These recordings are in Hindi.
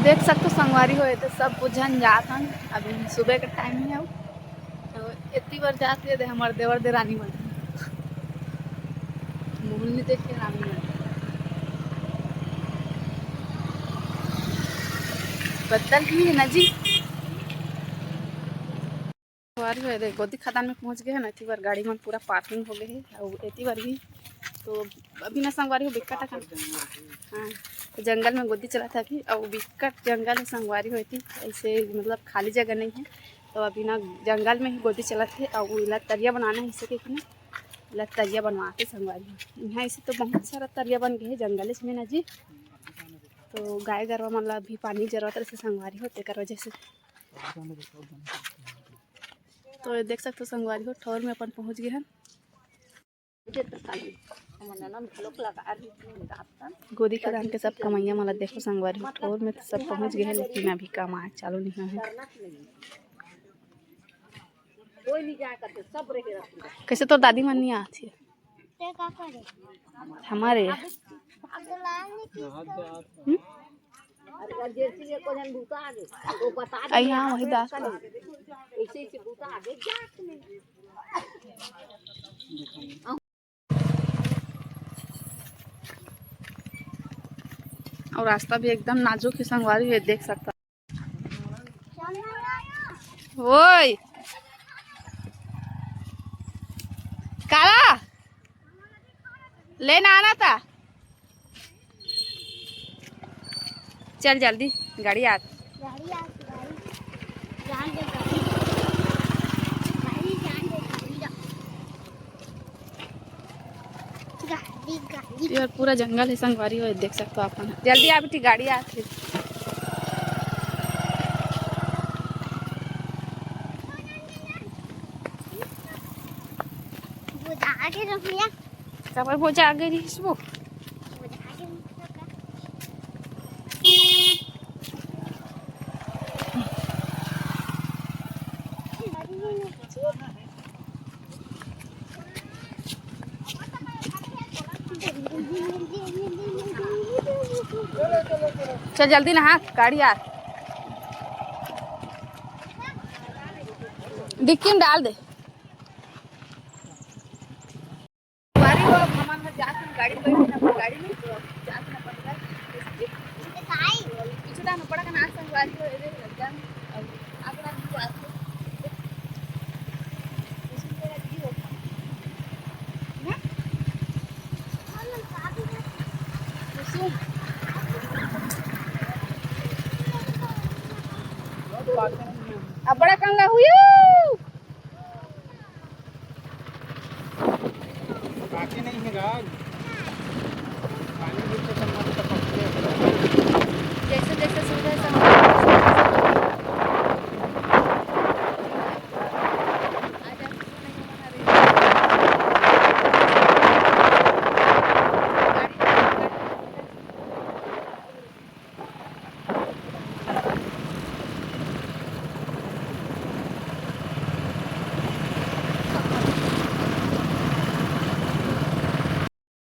देख सकते संगवारी हो तो सब बुझन जात हन। अभी सुबह का टाइम है तो इतनी बार जाते दे हमारे देवर दे रानी मन मुहल्ली देख के रानी मन बदल भी है ना जी। संगवारी हो दे गोदी खदान में पहुंच गए हैं ना। इतनी बार गाड़ी में पूरा पार्किंग हो गए है और इतनी बार भी तो अभी ना संगवारी हो बिकट था। हाँ तो जंगल में गोदी चला था अभी और बिकट जंगल है संगवारी हुई थी। ऐसे मतलब खाली जगह नहीं है तो अभी ना जंगल में ही गोदी चला थे और इला तरिया बनाना है। इसे कि ना इला तरिया बनवाते संगवारी यहाँ ऐसे तो बहुत सारा तरिया बन गए है जंगल में ना जी। तो गाय गरवा मतलब अभी पानी जरूरत है संगवारी होते कर वजह से तो देख सकते हो संगवारी हो ठौर में अपन पहुँच गए हैं। गोदी खदान के सब कमैया मला देखो संगवारी ठोर में तो सब पहुंच गए हैं लेकिन अभी कमाए चालू नहीं है। कैसे तो दादी मन नहीं आती हमारे यहाँ वही दास और रास्ता भी एकदम नाजुक है संगवारी है देख सकता। ओए काला लेना आना था चल जल्दी गाड़ी आ यार पूरा जंगल है संगवारी हो देख सकते हो अपन जल्दी आ बेटी गाड़ी आती कबर बोझा आगे रही वो चल जल्दी नहा गाड़ी आ डिक्की में डाल दे गाड़ी गाड़ी में पड़ा का नाच संगवारी हो अब बड़ा कंगा हुई बाकी नहीं है गाल पानी भी तो जैसे जैसे सुबह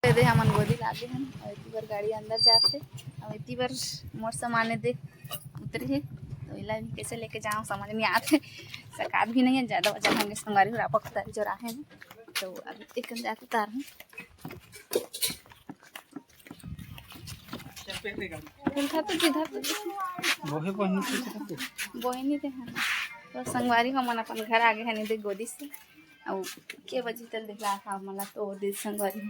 दे हमन गोदी लागे हन और इतनी बार गाड़ी अंदर जाते और इतनी बार मोर सामान दे उतरे है तो इला भी कैसे लेके जाऊँ समझ नहीं आते सरकार भी नहीं है ज़्यादा वजन होंगे संगवारी और आपक उतारी जो राहे हैं तो अभी एक जाके उतार हूँ तो जिधर बोहे नहीं थे तो संगवारी हम अपन घर आ गए हैं नहीं गोदी से और के बजे तक दिखला था मला तो दिन संगवारी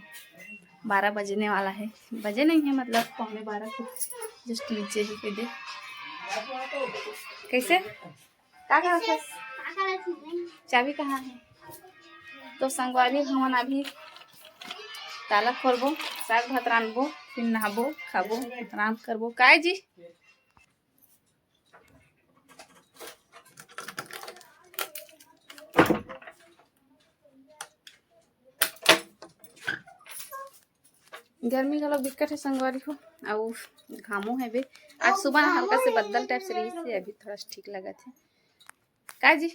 12 बजने वाला है बजे नहीं है मतलब 11:15 को जस्ट नीचे ही पे दे कैसे क्या चाबी कहाँ है तो संगवारी हम अभी ताला खोलबो साग भात रानबो फिर नहाबो खाबो आराम करबो काय जी गर्मी का लोग दिक्कत है संगवारी को और घामो है बे आज सुबह हल्का से बदल टाइप से रही से अभी थोड़ा ठीक लगा थे का जी